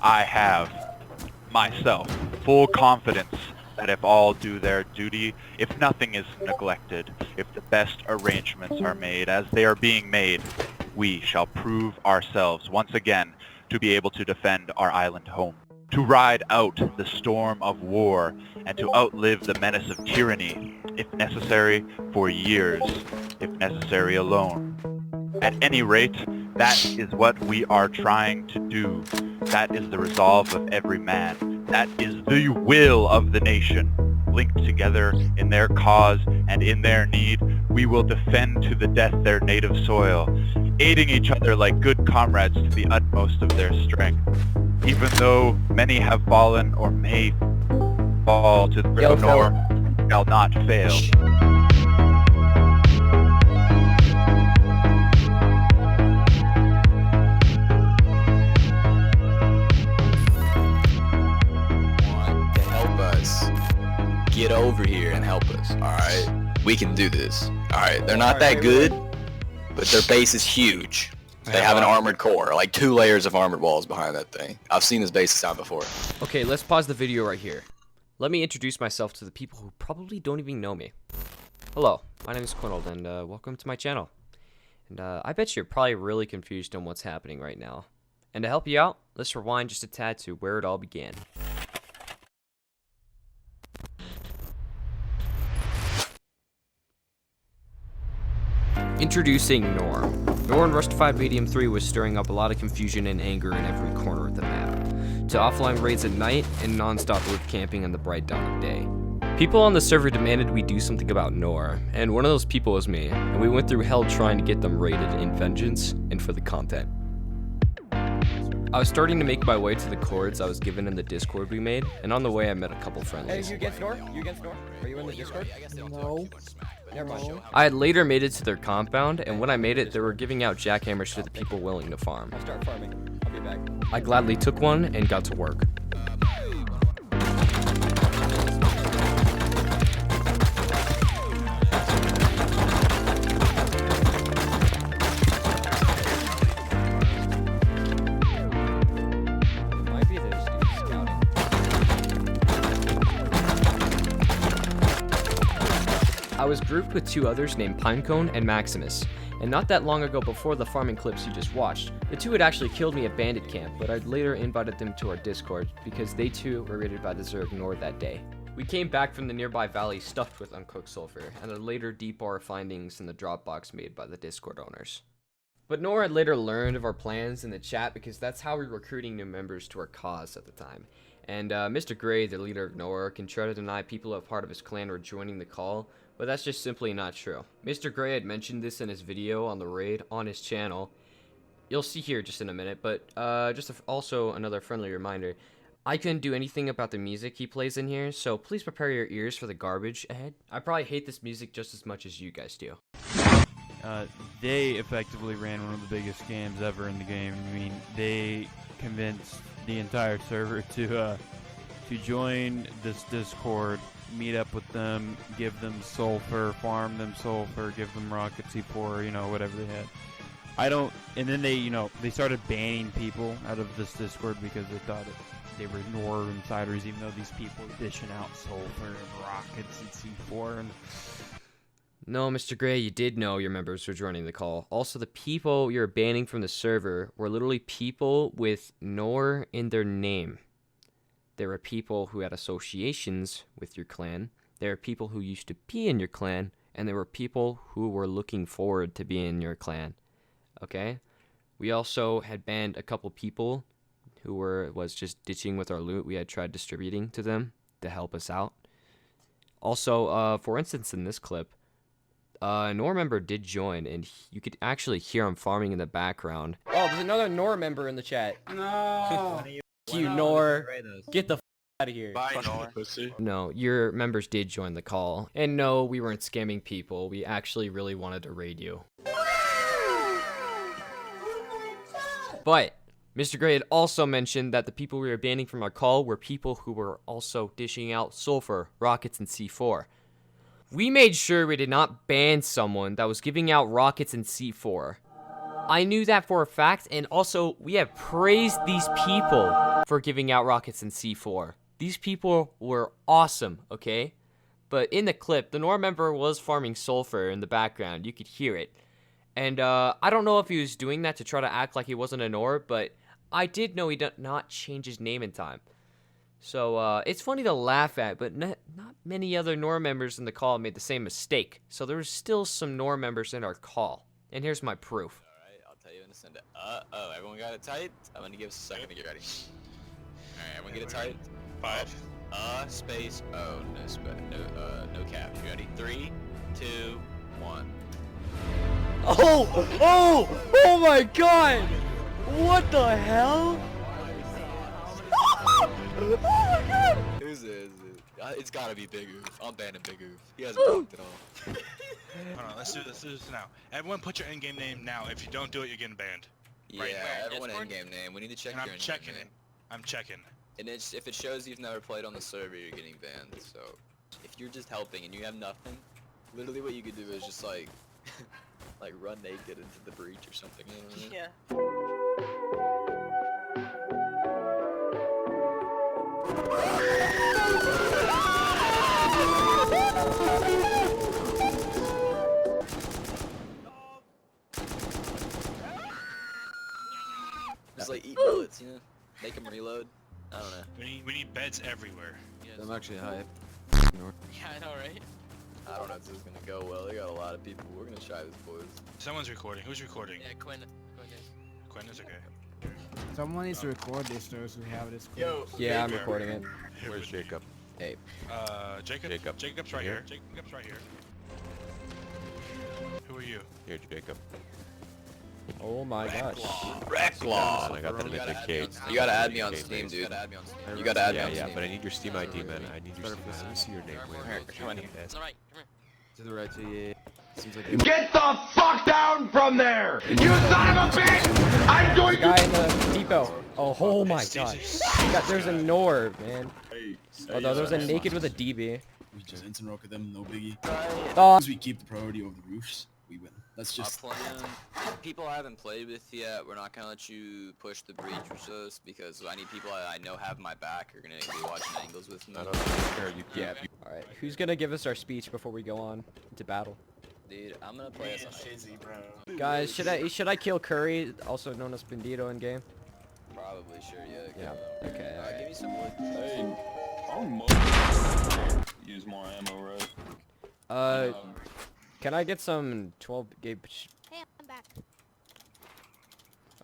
I have, myself, full confidence that if all do their duty, if nothing is neglected, if the best arrangements are made as they are being made, we shall prove ourselves once again to be able to defend our island home, to ride out the storm of war, and to outlive the menace of tyranny, if necessary, for years, if necessary alone. At any rate, that is what we are trying to do. That is the resolve of every man. That is the will of the nation. Linked together in their cause and in their need, we will defend to the death their native soil, aiding each other like good comrades to the utmost of their strength. Even though many have fallen or may fall to the Gryffindor, shall not fail. Get over here and help us, alright? We can do this, alright? They're not that good, but their base is huge. They have an armored core, like 2 layers of armored walls behind that thing. I've seen this base design before. Okay, let's pause the video right here. Let me introduce myself to the people who probably don't even know me. Hello, my name is Quinold, and welcome to my channel. And I bet you're probably really confused on what's happening right now. And to help you out, let's rewind just a tad to where it all began. Introducing Nor. Nor in Rustified Medium 3 was stirring up a lot of confusion and anger in every corner of the map, to offline raids at night and non-stop roof camping in the bright dawn of day. People on the server demanded we do something about Nor, and one of those people was me, and we went through hell trying to get them raided in vengeance and for the content. I was starting to make my way to the cords I was given in the Discord we made, and on the way I met a couple friendlies. Hey, you against Nor? You against Nor? Are you in the Discord? No. Never mind. I had later made it to their compound, and when I made it, they were giving out jackhammers to the people willing to farm. I'll start farming. I'll be back. I gladly took one and got to work. I was grouped with 2 others named Pinecone and Maximus, and not that long ago before the farming clips you just watched, the 2 had actually killed me at Bandit Camp, but I'd later invited them to our Discord because they too were raided by the Zerg Nord that day. We came back from the nearby valley stuffed with uncooked sulfur, and would later deep our findings in the Dropbox made by the Discord owners. But Nor had later learned of our plans in the chat because that's how we were recruiting new members to our cause at the time. And Mr. Gray, the leader of Nor, can try to deny people a part of his clan were joining the call, but that's just simply not true. Mr. Gray had mentioned this in his video on the raid on his channel. You'll see here just in a minute, but also another friendly reminder. I couldn't do anything about the music he plays in here, so please prepare your ears for the garbage ahead. I probably hate this music just as much as you guys do. They effectively ran one of the biggest scams ever in the game. I mean, they convinced the entire server to join this Discord, meet up with them, give them sulfur, farm them sulfur, give them rocket C4, you know, whatever they had. And then they started banning people out of this Discord because they thought they were Nor insiders, even though these people were dishing out sulfur and rockets and C4. And no, Mr. Gray, you did know your members were joining the call. Also, the people you're banning from the server were literally people with Nor in their name. There were people who had associations with your clan. There were people who used to be in your clan. And there were people who were looking forward to being in your clan. Okay? We also had banned a couple people who was just ditching with our loot. We had tried distributing to them to help us out. Also, for instance, in this clip, a Nor member did join, and you could actually hear him farming in the background. Oh, there's another Nor member in the chat. No! You Nor, get the f out of here. Bye, Nor. No, your members did join the call. And no, we weren't scamming people. We actually really wanted to raid you. But Mr. Gray had also mentioned that the people we were banning from our call were people who were also dishing out sulfur, rockets, and C4. We made sure we did not ban someone that was giving out rockets and C4. I knew that for a fact, and also we have praised these people for giving out rockets in C4. These people were awesome, okay? But in the clip, the Nor member was farming sulfur in the background. You could hear it. And I don't know if he was doing that to try to act like he wasn't a Nor, but I did know he did not change his name in time. So it's funny to laugh at, but not many other Nor members in the call made the same mistake. So there was still some Nor members in our call. And here's my proof. I'll tell you when to send it. Everyone got it tight? I'm gonna give us a second to get ready. Alright, everyone get it tight? 5. Space, no cap. You ready? 3, 2, 1. Oh my god! What the hell? Oh my god! Who's it? It's gotta be Big Oof. I'm banning Big Oof. He hasn't blocked at all. Hold on, let's do this now. Everyone put your in-game name now. If you don't do it, you're getting banned. Yeah, Right now. everyone in-game name. We need to check And your I'm in-game checking name. it. I'm checking. And if it shows you've never played on the server, you're getting banned. So, if you're just helping and you have nothing, literally what you could do is just like, like run naked into the breach or something. You know what I mean? Yeah. Just like eat bullets, you know? Make them reload. I don't know. We need beds everywhere. I'm actually high. Yeah, I know, right? I don't know if this is gonna go well. They got a lot of people. We're gonna try this, boys. Someone's recording. Who's recording? Yeah, Quinn. Quinn is okay. Someone needs to record this so we have this. Yo. Yeah, I'm recording it. Where's Jacob? Hey. Jacob. Jacob's right here. Jacob's right here. Who are you? Here, Jacob. Oh my gosh. Recklaw. I got that in the cage. You gotta add me on Steam, dude. You gotta add me on Yeah, Steam. but I need your Steam ID, man. I need your Steam ID. Let me see your name. Here, come on here. On the right, come here. To the right, to yeah. Seems like Get the fuck down from there! You son of a bitch! I'm doing Guy in the depot. Oh my gosh. There's a Nor, man. Although there's a naked with a DB. we just instant rocket them, no biggie. Oh. As we keep the priority over the roofs, we win. That's just. People I haven't played with yet. We're not gonna let you push the breach with us because I need people I know have my back. Are gonna be watching angles with me. I don't care. Yeah. Alright, who's gonna give us our speech before we go on into battle? Dude, I'm gonna play as a Guys, should I kill Curry, also known as Bandito in game? Probably, sure, yeah. Yeah. Okay. Alright, give me some wood. Use more ammo, right? Can I get some 12 gauge? Hey, I'm back.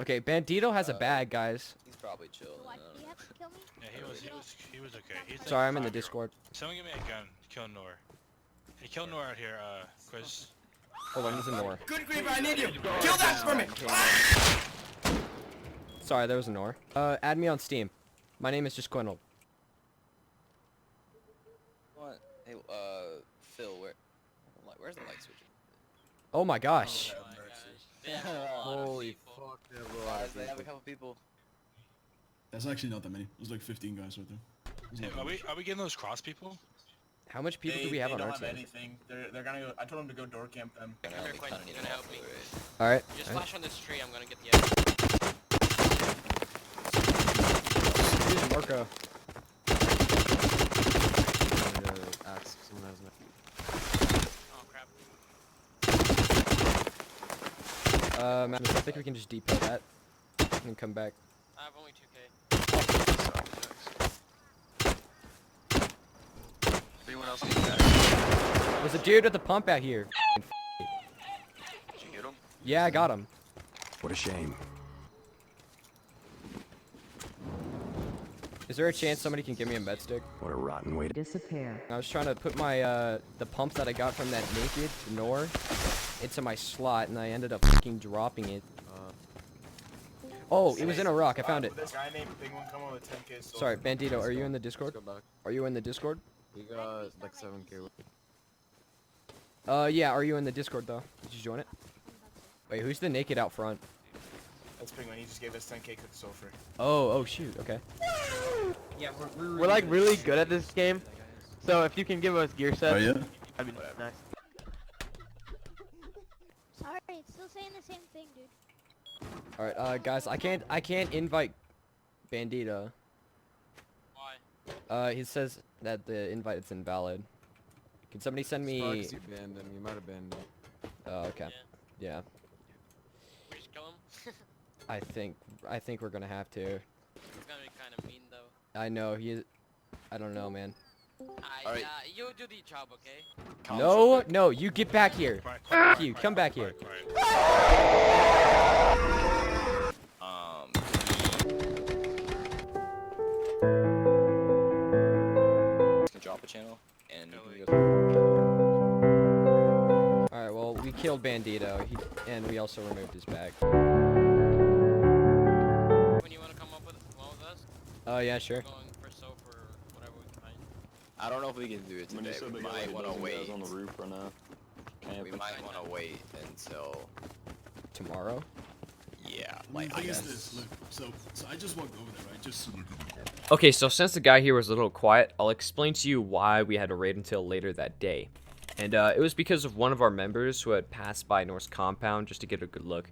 Okay, Bandito has a bag, guys. He's probably chill. What? Do you have to kill me? Yeah, he was okay. He's Sorry, like I'm in the 5-year-old. Discord. Someone give me a gun. Kill Nor. Hey, kill Nor out here, Quiz. Hold on, there's a Nor. Good grief, I need you! Kill that for me! Sorry, there was a Nor. Add me on Steam. My name is just Quinold. What? Hey, Phil, where's the light switch? Oh my gosh. Holy fuck, they have a lot Guys, of they have a people. couple people. That's actually not that many. There's like 15 guys right there. There's Hey, not that much. are we getting those cross people? How much people do we have on our team? anything. They're gonna go. I told them to go door camp them. Come here, Quinn. You're gonna help me. Alright. Just flash on this tree. I'm gonna get the edge. Here's Marco. Axe. Someone has an Oh crap. Magnus, I think we can just depot that and come back. I have only 2k. Anyone else need that? There's a dude with a pump out here. Did you get him? Yeah, I got him. What a shame. Is there a chance somebody can give me a med stick? What a rotten way to Disappear. I was trying to put my the pump that I got from that naked Nor into my slot, and I ended up fucking dropping it. Oh, it was in a rock. I found it. This guy named Penguin come on with 10k. Sorry, Bandito, are you in the Discord? Go back. Are you in the Discord? We got like 7k. Yeah, are you in the Discord though? Did you join it? Wait, who's the naked out front? That's Penguin. He just gave us 10k cooked sulfur. Oh, shoot, okay. Yeah, we're like really good at this game. So if you can give us gear sets, Oh yeah? that'd be nice. Sorry, it's still saying the same thing, dude. Alright, guys, I can't invite Bandito. Why? He says that the invite is invalid. Can somebody send me? You banned him. You might have banned him. Oh, okay. Yeah. We just kill him? I think we're gonna have to. It's gonna be kind of mean though. I know he is. I don't know, man. Alright. You do the job, okay? No, no, you get back here. You come back here. Can drop a channel and Alright, well, we killed Bandito, and we also removed his bag. When you wanna come up with one with us? Oh, yeah, sure. Going for soap or whatever we can find. I don't know if we can do it today. We might want to wait. on the roof right now. We might want to wait until. Tomorrow? Yeah, Well, like the I thing is guess. this, look, so I just walked over there, right? Just so Okay, so since the guy here was a little quiet, I'll explain to you why we had to wait until later that day. And it was because of one of our members who had passed by North's compound just to get a good look.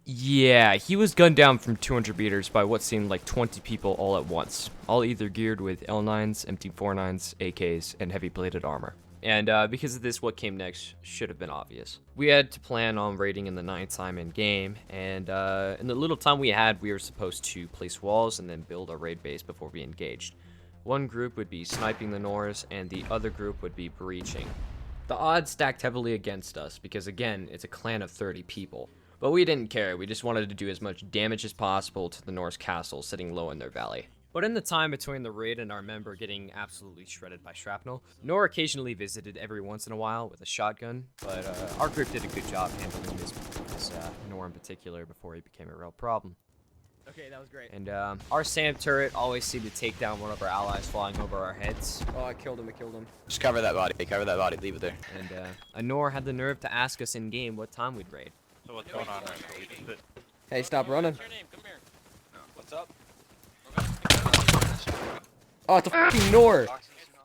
Yeah, he was gunned down from 200 meters by what seemed like 20 people all at once, all either geared with L9s, MT49s, AKs, and heavy bladed armor. And because of this, what came next should have been obvious. We had to plan on raiding in the night time in game, and in the little time we had, we were supposed to place walls and then build a raid base before we engaged. One group would be sniping the Norse, and the other group would be breaching. The odds stacked heavily against us, because again, it's a clan of 30 people. But we didn't care, we just wanted to do as much damage as possible to the Norse castle sitting low in their valley. But in the time between the raid and our member getting absolutely shredded by shrapnel, Nor occasionally visited every once in a while with a shotgun, but our group did a good job handling this Nor in particular before he became a real problem. Okay, that was great. And our SAM turret always seemed to take down one of our allies flying over our heads. Oh, I killed him. Just cover that body. Cover that body. Leave it there. And a Nor had the nerve to ask us in game what time we'd raid. So what's going on right now? Hey, stop running. What's your name? Come here. What's up? Oh, it's a fucking Nor!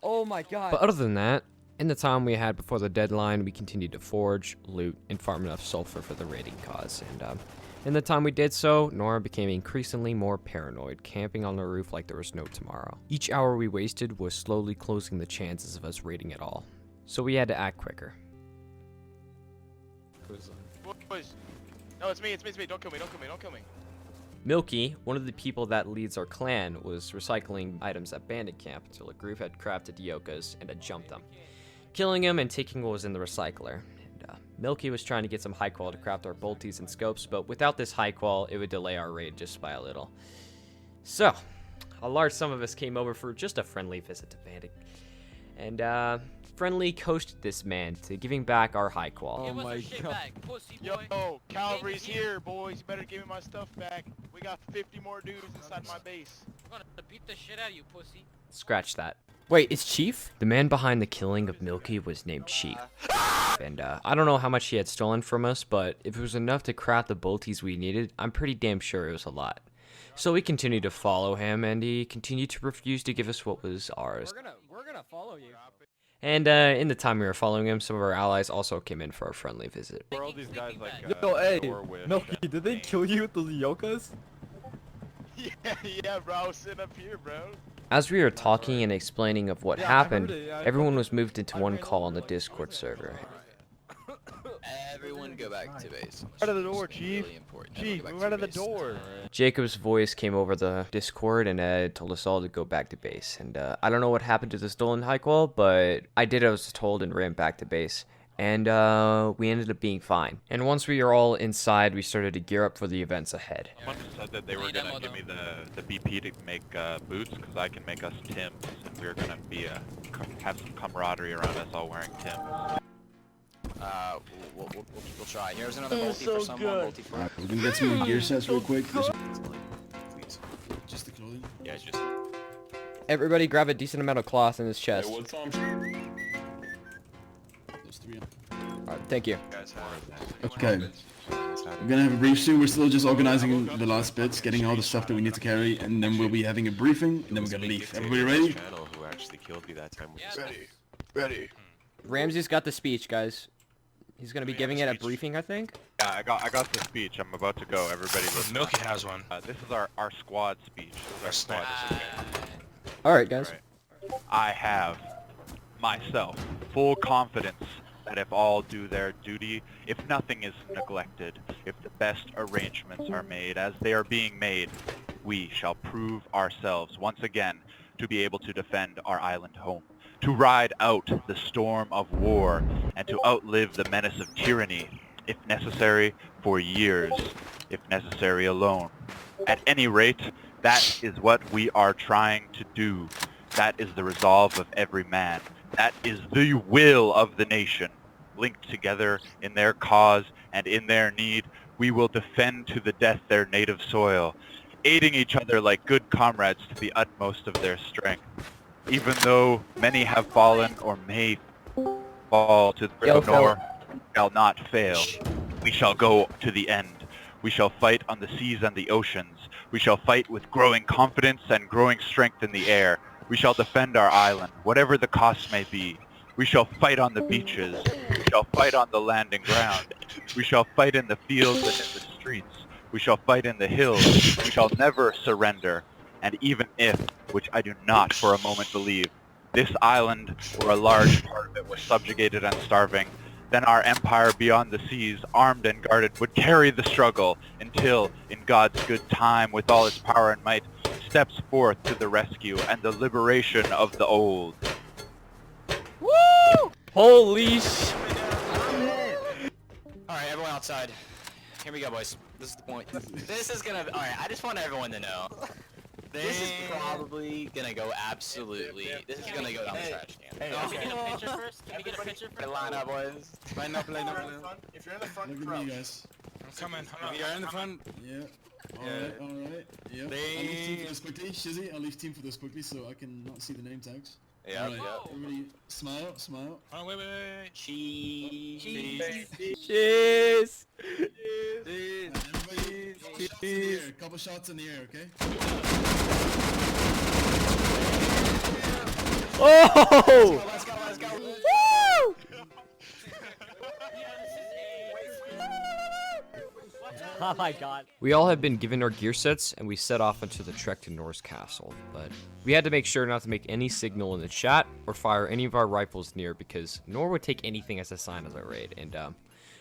Oh my god. But other than that, in the time we had before the deadline, we continued to forge, loot, and farm enough sulfur for the raiding cause. And in the time we did so, Nora became increasingly more paranoid, camping on the roof like there was no tomorrow. Each hour we wasted was slowly closing the chances of us raiding at all. So we had to act quicker. Boys. No, it's me. Don't kill me. Milky, one of the people that leads our clan, was recycling items at Bandit Camp until a group had crafted yokas and had jumped them, killing him and taking what was in the recycler. And Milky was trying to get some high qual to craft our bolties and scopes, but without this high qual, it would delay our raid just by a little. So, a large sum of us came over for just a friendly visit to Bandit, and friendly coached this man to giving back our high qual. Give us our shit back, pussy boy. Yo, Calvary's here, boys. You better give me my stuff back. We got 50 more dudes inside my base. I'm gonna beat the shit out of you, pussy. Scratch that. Wait, it's Chief? The man behind the killing of Milky was named Chief. And I don't know how much he had stolen from us, but if it was enough to craft the bolties we needed, I'm pretty damn sure it was a lot. So we continued to follow him, and he continued to refuse to give us what was ours. We're gonna follow you. And in the time we were following him, some of our allies also came in for a friendly visit. Where all these guys like Yo, hey, Norwish Milky, and did they kill you with those yokas? Yeah, bro. I was sitting up here, bro. As we were talking and explaining of what Yeah, I happened, heard it, yeah, I everyone was moved into one call on the Discord server. Everyone go back to base. Out of the door, Chief. Really important. Chief, Everyone move go out back of the to base. door. Jacob's voice came over the Discord and told us all to go back to base. And I don't know what happened to the stolen high qual, but I did as I was told and ran back to base. And we ended up being fine. And once we were all inside, we started to gear up for the events ahead. someone said that they were gonna give me the BP to make boots because I can make us Tims, and we were gonna be have some camaraderie around us all wearing Tims. We'll try. Here's another multi for someone. Multi for. Alright, we're gonna get some gear sets real quick. Please. Just the clothing. Yeah, just. Everybody grab a decent amount of cloth in his chest. Those three. Alright, thank you. Okay. We're gonna have a brief soon. We're still just organizing the last bits, getting all the stuff that we need to carry, and then we'll be having a briefing, and then we're gonna leave. Everybody ready? Yeah, Ready. Ramsey's got the speech, guys. He's gonna be giving it a briefing, I think. Yeah, I got the speech. I'm about to go. Everybody listen. Milky has one. This is our squad speech. This is our squad speech. Alright, guys. Alright. I have myself full confidence that if all do their duty, if nothing is neglected, if the best arrangements are made as they are being made, we shall prove ourselves once again to be able to defend our island home, to ride out the storm of war, and to outlive the menace of tyranny, if necessary, for years, if necessary alone. At any rate, that is what we are trying to do. That is the resolve of every man. That is the will of the nation. Linked together in their cause and in their need, we will defend to the death their native soil, aiding each other like good comrades to the utmost of their strength. Even though many have fallen or may fall to the grip, nor shall not fail. We shall go to the end. We shall fight on the seas and the oceans. We shall fight with growing confidence and growing strength in the air. We shall defend our island, whatever the cost may be. We shall fight on the beaches. We shall fight on the land and ground. We shall fight in the fields and in the streets. We shall fight in the hills. We shall never surrender. And even if, which I do not for a moment believe, this island or a large part of it was subjugated and starving, then our empire beyond the seas, armed and guarded, would carry the struggle until, in God's good time, with all his power and might, steps forth to the rescue and the liberation of the old. Woo! Holy sh... Alright, everyone outside. Here we go, boys. This is the point. This is gonna... Alright, I just want everyone to know. This is probably gonna go absolutely... This is gonna go down the trash can. Can we get a picture first? Can we get a picture first? Line up, boys. Line up. If you're in the front, Look at me, guys. I'm coming. If you're in the front, Yeah. Alright. Yeah. I'll leave team for this quickly. Shizzy, I'll leave team for this quickly so I can not see the name tags. Yeah, Alright, yeah. everybody smile. Oh, wait. Cheese. Cheers! Everybody, shots in the air. Couple shots in the air, okay? Oh! Let's go. Woo! Oh my god. We all had been given our gear sets, and we set off into the trek to Nor's castle, but we had to make sure not to make any signal in the chat or fire any of our rifles near because Nor would take anything as a sign of a raid. And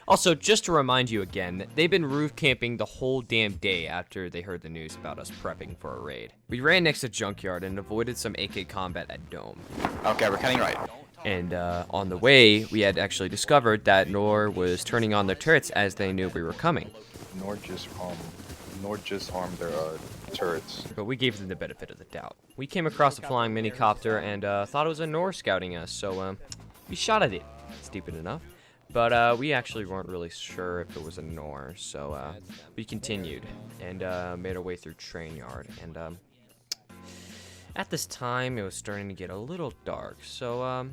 also, just to remind you again, they've been roof camping the whole damn day after they heard the news about us prepping for a raid. We ran next to Junkyard and avoided some AK combat at Dome. Okay, we're cutting right. And on the way, we had actually discovered that Nor was turning on their turrets as they knew we were coming. Nor just harmed their turrets. But we gave them the benefit of the doubt. We came across a flying minicopter and thought it was a Nor scouting us, so we shot at it. Stupid enough. But we actually weren't really sure if it was a Nor, so we continued and made our way through Train Yard. And at this time, it was starting to get a little dark, so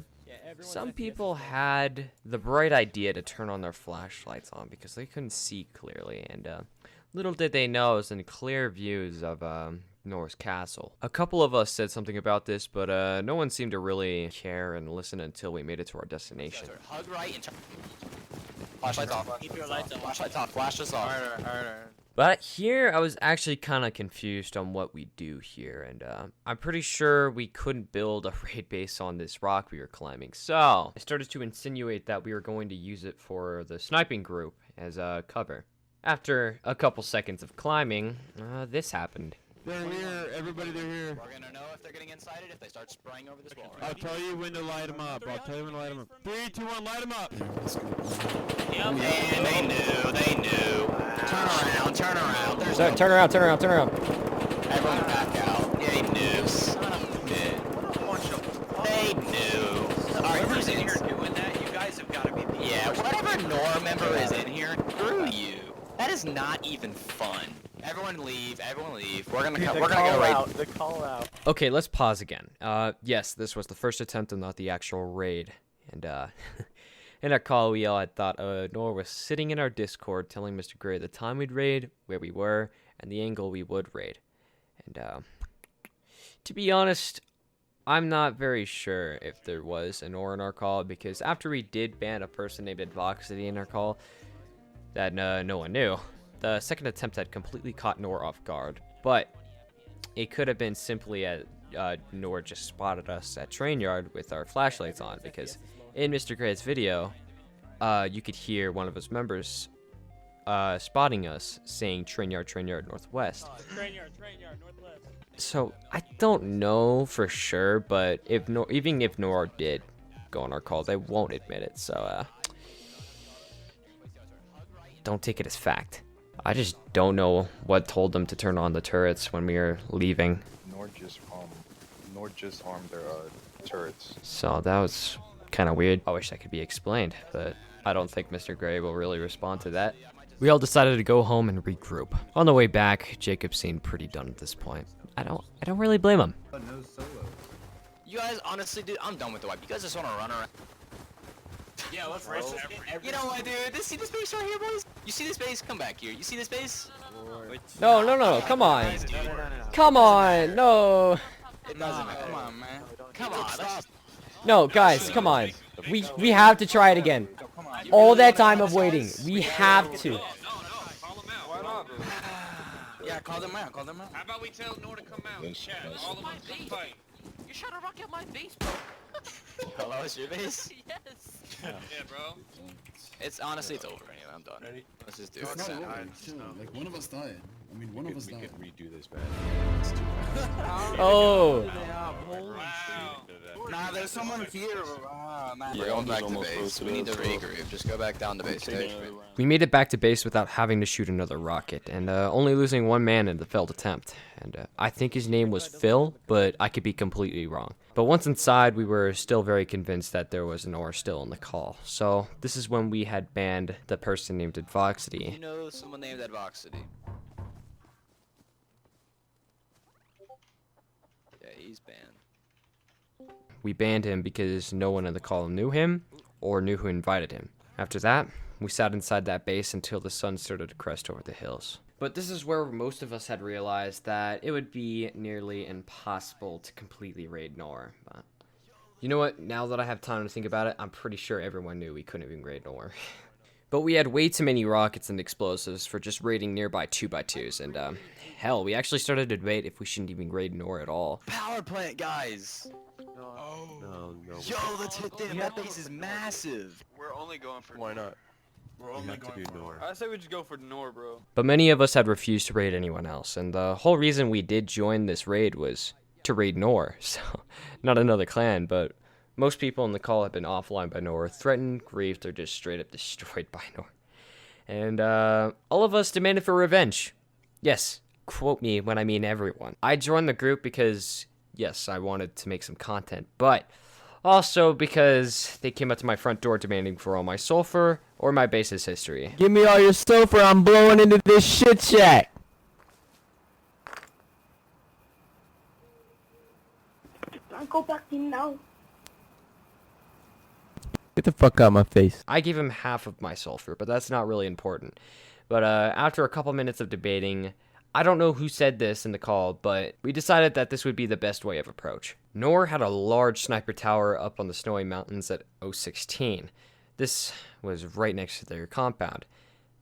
some people had the bright idea to turn on their flashlights on because they couldn't see clearly, and little did they know it was in clear views of Nor's castle. A couple of us said something about this, but no one seemed to really care and listen until we made it to our destination. Hug right and flashlights off. Keep your lights on. Flashlights off. Flash us off. Alright. But here, I was actually kind of confused on what we do here, and I'm pretty sure we couldn't build a raid base on this rock we were climbing, so I started to insinuate that we were going to use it for the sniping group as cover. After a couple seconds of climbing, this happened. they're here. Everybody, they're here. We're gonna know if they're getting incited if they start spraying over this wall. I'll tell you when to light them up. 3, 2, 1, light them up. And they knew. Turn around. There's no... Turn around. Everyone back out. They knew. They knew. Alright, who's in here doing that? You guys have got to be the... Yeah, whatever Nora member is in here, screw you. That is not even fun. Everyone leave. We're gonna go right... The call out. Okay, let's pause again. Yes, this was the first attempt and not the actual raid. And, in our call, we all had thought Nor was sitting in our Discord telling Mr. Gray the time we'd raid, where we were, and the angle we would raid. And, to be honest, I'm not very sure if there was an Nor in our call, because after we did ban a person named Advoxity in our call that no one knew, the second attempt had completely caught Nor off guard. But it could have been simply Nor just spotted us at train yard with our flashlights on, because in Mr. Gray's video, you could hear one of his members spotting us saying train yard northwest. Train yard northwest. So I don't know for sure, but even if Nor did go on our call, they won't admit it. So don't take it as fact. I just don't know what told them to turn on the turrets when we were leaving. Nor just harmed their turrets. So that was kind of weird. I wish that could be explained, but I don't think Mr. Gray will really respond to that. We all decided to go home and regroup. On the way back, Jacob seemed pretty done at this point. I don't really blame him. You guys, honestly, dude, I'm done with the wipe. You guys just want to run around. Yeah, let's race You know what, dude? See this base right here, boys? You see this base? Come back here. You see this base? No, come on. Come on, no. It doesn't matter. Come on, man. Come on. No, guys, come on. We have to try it again. All that time of waiting, we have to. Yeah, call them out. How about we tell Nor to come out and chat? All of us can fight. You're trying to rock out my base, bro. Hello, it's your base? Yes. Yeah, bro. It's honestly, it's over anyway. I'm done. Ready? Let's just do it. It's not over. Chill. Like, one of us died. I mean, one of us died. We could redo this, man. Oh. Wow. Nah, there's someone here. We're going back to base. We need to regroup. Just go back down to base stage. We made it back to base without having to shoot another rocket, and only losing one man in the failed attempt. And I think his name was Phil, but I could be completely wrong. But once inside, we were still very convinced that there was an Nor still in the call. So this is when we had banned the person named Advoxity. You know someone named Advoxity? Yeah, he's banned. We banned him because no one in the call knew him or knew who invited him. After that, we sat inside that base until the sun started to crest over the hills. But this is where most of us had realized that it would be nearly impossible to completely raid Nor. But you know what? Now that I have time to think about it, I'm pretty sure everyone knew we couldn't even raid Nor. But we had way too many rockets and explosives for just raiding nearby 2x2s, and hell, we actually started to debate if we shouldn't even raid Nor at all. Power plant, guys! No. Yo, let's hit them. That base is massive. We're only going for. Why not? We're only going for Nor. I say we just go for Nor, bro. But many of us had refused to raid anyone else, and the whole reason we did join this raid was to raid Nor, so not another clan, but most people in the call have been offline by Nor, threatened, griefed, or just straight up destroyed by Nor. And all of us demanded for revenge. Yes, quote me when I mean everyone. I joined the group because, yes, I wanted to make some content, but also because they came up to my front door demanding for all my sulfur or my base's history. Give me all your sulfur, I'm blowing into this shit shack. Don't go back in now. Get the fuck out of my face. I gave him half of my sulfur, but that's not really important. But after a couple minutes of debating, I don't know who said this in the call, but we decided that this would be the best way of approach. Nor had a large sniper tower up on the snowy mountains at 016. This was right next to their compound.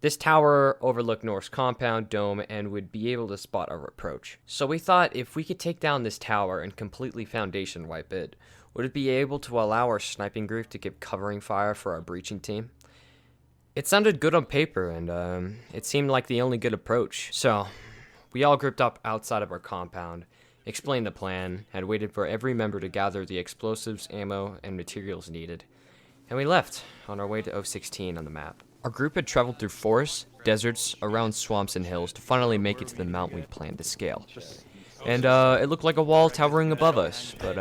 This tower overlooked Nor's compound, dome, and would be able to spot our approach. So we thought if we could take down this tower and completely foundation wipe it, would it be able to allow our sniping group to give covering fire for our breaching team? It sounded good on paper, and it seemed like the only good approach. So we all grouped up outside of our compound, explained the plan, and waited for every member to gather the explosives, ammo, and materials needed. And we left on our way to 016 on the map. Our group had traveled through forests, deserts, around swamps and hills to finally make it to the mountain we planned to scale. And it looked like a wall towering above us, but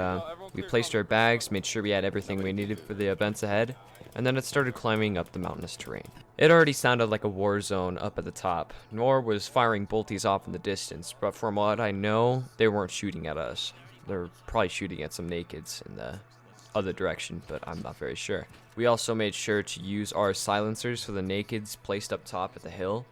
we placed our bags, made sure we had everything we needed for the events ahead, and then it started climbing up the mountainous terrain. It already sounded like a war zone up at the top. Nor was firing bolties off in the distance, but from what I know, they weren't shooting at us. They're probably shooting at some nakeds in the other direction, but I'm not very sure. We also made sure to use our silencers for the nakeds placed up top at the hill,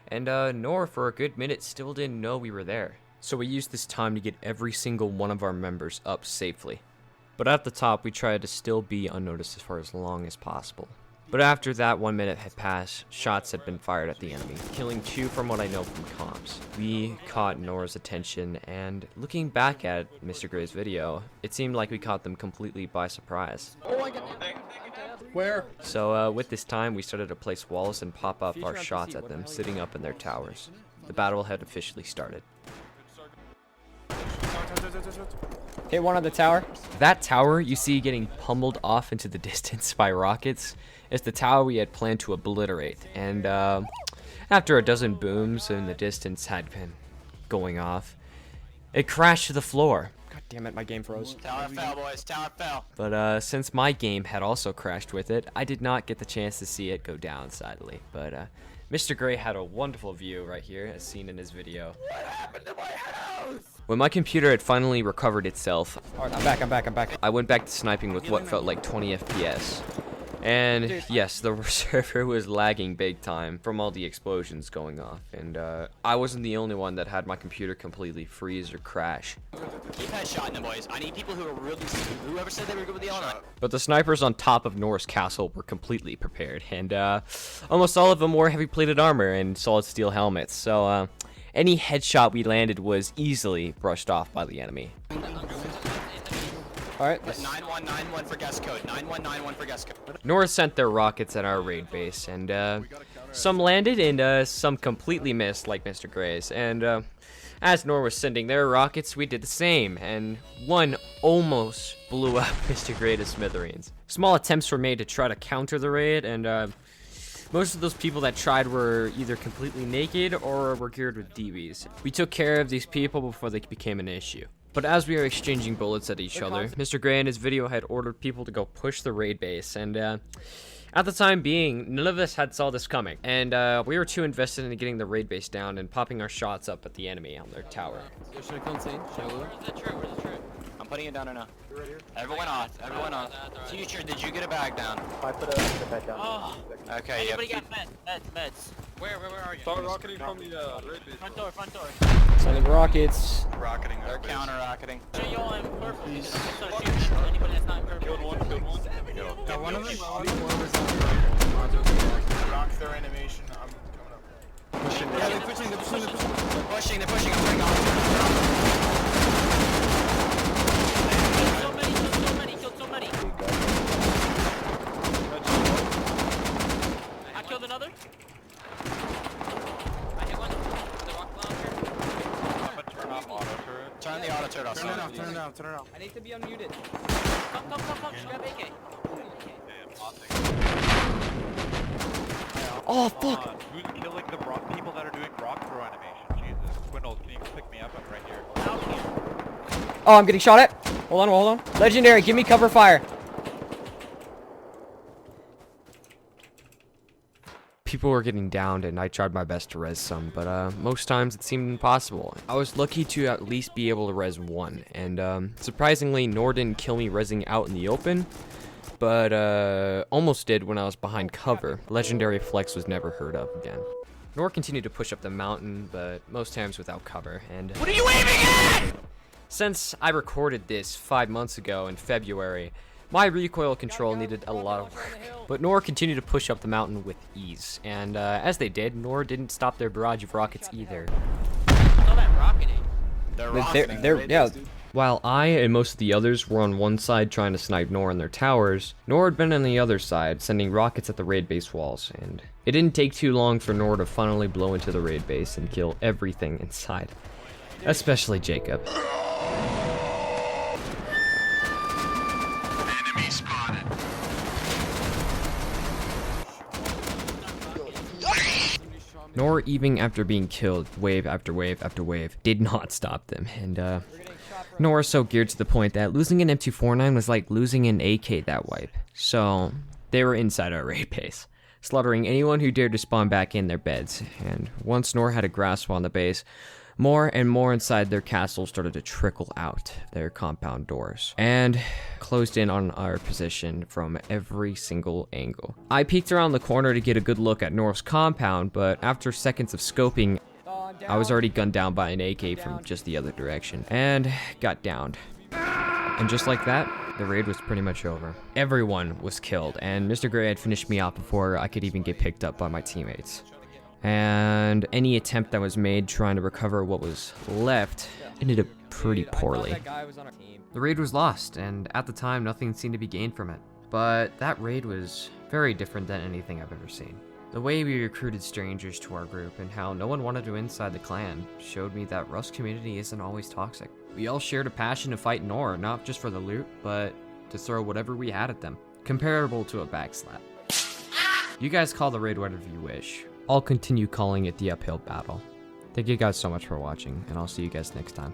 and Nor for a good minute still didn't know we were there. So we used this time to get every single one of our members up safely. But at the top, we tried to still be unnoticed for as long as possible. But after that 1 minute had passed, shots had been fired at the enemy, killing 2 from what I know from comms. We caught Nora's attention, and looking back at Mr. Gray's video, it seemed like we caught them completely by surprise. Where? So with this time, we started to place walls and pop up our shots at them, sitting up in their towers. The battle had officially started. Hit one on the tower. That tower you see getting pummeled off into the distance by rockets is the tower we had planned to obliterate. And after a dozen booms in the distance had been going off, it crashed to the floor. God damn it, my game froze. Tower fell, boys. Tower fell. But since my game had also crashed with it, I did not get the chance to see it go down, sadly. But Mr. Gray had a wonderful view right here, as seen in his video. What happened to my house? When my computer had finally recovered itself, Alright, I'm back. I went back to sniping with what felt like 20 FPS. And yes, the server was lagging big time from all the explosions going off. And I wasn't the only one that had my computer completely freeze or crash. Keep headshotting them, boys. I need people who are really whoever said they were good with the online. But the snipers on top of Nora's castle were completely prepared. And almost all of them wore heavy-plated armor and solid steel helmets. So any headshot we landed was easily brushed off by the enemy. Alright, 9191 for guest code. 9191 for guest code. Nora sent their rockets at our raid base, and some landed and some completely missed, like Mr. Gray's. And as Nora was sending their rockets, we did the same, and one almost blew up Mr. Gray to smithereens. Small attempts were made to try to counter the raid, and most of those people that tried were either completely naked or were geared with DBs. We took care of these people before they became an issue. But as we were exchanging bullets at each other, Mr. Gray in his video had ordered people to go push the raid base, and at the time being, none of us had saw this coming, and we were too invested in getting the raid base down and popping our shots up at the enemy on their tower. I'm putting it down right now. Everyone off. Everyone off. Future, did you get a bag down? I put a bed down. Oh. Okay, Anybody got meds? Where are you? Start rocketing from the raid base. Front door. Sending rockets. Rocketing. They're counter-rocketing. Show you all in purple. Anybody that's not in purple. Killed one. Got one of them? Rock their animation. I'm coming up. Pushing. Yeah, they're pushing. They're pushing. I'm putting on. Killed so many. I killed another. I hit one. The rock launcher. I'm gonna turn off auto turret. Turn the auto turret off. Turn it down. I need to be unmuted. Come. She got AK. Oh, fuck! Who's killing the people that are doing rock throw animation? Jesus. Quinold, can you pick me up? I'm right here. Out here. Oh, I'm getting shot at. Hold on. Legendary, give me cover fire. People were getting downed, and I tried my best to res some, but most times it seemed impossible. I was lucky to at least be able to res one, and surprisingly, Nor didn't kill me resing out in the open, but almost did when I was behind cover. Legendary flex was never heard of again. Nor continued to push up the mountain, but most times without cover, and What are you aiming at? since I recorded this 5 months ago in February, my recoil control needed a lot of work, but Nor continued to push up the mountain with ease, and as they did, Nor didn't stop their barrage of rockets either. All that rocketing. They're rocketing. Yeah. While I and most of the others were on one side trying to snipe Nor in their towers, Nor had been on the other side, sending rockets at the raid base walls, and it didn't take too long for Nor to finally blow into the raid base and kill everything inside, especially Jacob. Enemy spotted. Nor, even after being killed wave after wave after wave, did not stop them, and Nor is so geared to the point that losing an M249 was like losing an AK that wipe. So they were inside our raid base, slaughtering anyone who dared to spawn back in their beds, and once Nor had a grasp on the base, more and more inside their castle started to trickle out their compound doors and closed in on our position from every single angle. I peeked around the corner to get a good look at Nor's compound, but after seconds of scoping, I was already gunned down by an AK from just the other direction, and got downed. And just like that, the raid was pretty much over. Everyone was killed, and Mr. Gray had finished me off before I could even get picked up by my teammates. And any attempt that was made trying to recover what was left ended up pretty poorly. The raid was lost, and at the time, nothing seemed to be gained from it. But that raid was very different than anything I've ever seen. The way we recruited strangers to our group and how no one wanted to inside the clan showed me that Rust community isn't always toxic. We all shared a passion to fight Nor, not just for the loot, but to throw whatever we had at them. Comparable to a backslap. You guys call the raid whatever you wish. I'll continue calling it the uphill battle. Thank you guys so much for watching, and I'll see you guys next time.